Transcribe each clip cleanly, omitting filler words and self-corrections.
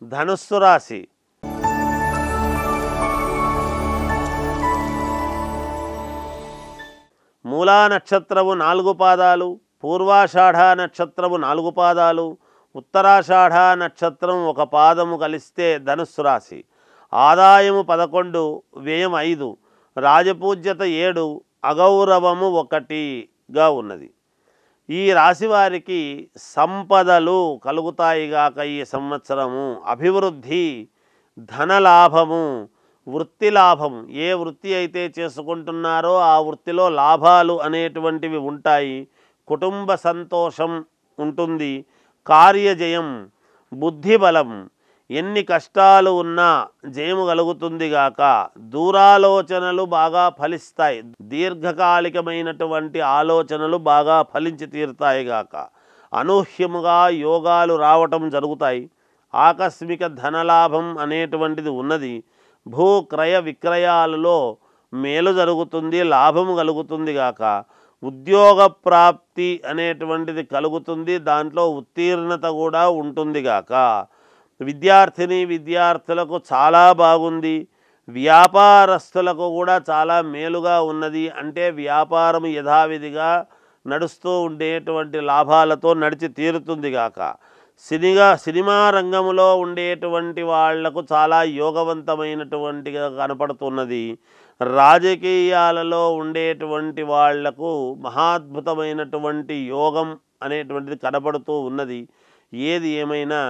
ధనుస్సు రాశి. మూలా నక్షత్రము 4 పాదాలు, పూర్వాషాఢ నక్షత్రము 4 పాదాలు, ఉత్తరాషాఢ నక్షత్రం 1 పాదము కలిస్తే ధనుస్సు రాశి. ఆదాయము 11, వ్యయం 5, రాజపూజ్యత 7, అగౌరవము 1గా ఉన్నది. ఈ రాశి వారికి సంపదలు కలుగుతాయిగాక ఈ సంవత్సరము. అభివృద్ధి, ధనలాభము, వృత్తి లాభం. ఏ వృత్తి అయితే చేసుకుంటున్నారో ఆ వృత్తిలో లాభాలు అనేటువంటివి ఉంటాయి. కుటుంబ సంతోషం ఉంటుంది. కార్యజయం, బుద్ధిబలం. ఎన్ని కష్టాలు ఉన్నా జయము కలుగుతుంది గాక. దూరాలోచనలు బాగా ఫలిస్తాయి. దీర్ఘకాలికమైనటువంటి ఆలోచనలు బాగా ఫలించి తీరుతాయి గాక. అనూహ్యముగా యోగాలు రావటం జరుగుతాయి. ఆకస్మిక ధనలాభం అనేటువంటిది ఉన్నది. భూ క్రయ విక్రయాలలో మేలు జరుగుతుంది, లాభము కలుగుతుంది గాక. ఉద్యోగ ప్రాప్తి అనేటువంటిది కలుగుతుంది. దాంట్లో ఉత్తీర్ణత కూడా ఉంటుంది గాక. విద్యార్థులకు చాలా బాగుంది. వ్యాపారస్తులకు కూడా చాలా మేలుగా ఉన్నది. అంటే వ్యాపారం యథావిధిగా నడుస్తూ ఉండేటువంటి లాభాలతో నడిచి తీరుతుంది గాక. సినిమా రంగంలో ఉండేటువంటి వాళ్లకు చాలా యోగవంతమైనటువంటిగా కనపడుతున్నది. రాజకీయాలలో ఉండేటువంటి వాళ్లకు మహాద్భుతమైనటువంటి యోగం అనేటువంటిది కనపడుతూ ఉన్నది. ఏది ఏమైనా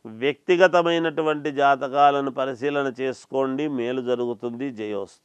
వ్యక్తిగతమైనటువంటి జాతకాలను పరిశీలన చేసుకోండి, మేలు జరుగుతుంది. జయోస్తు.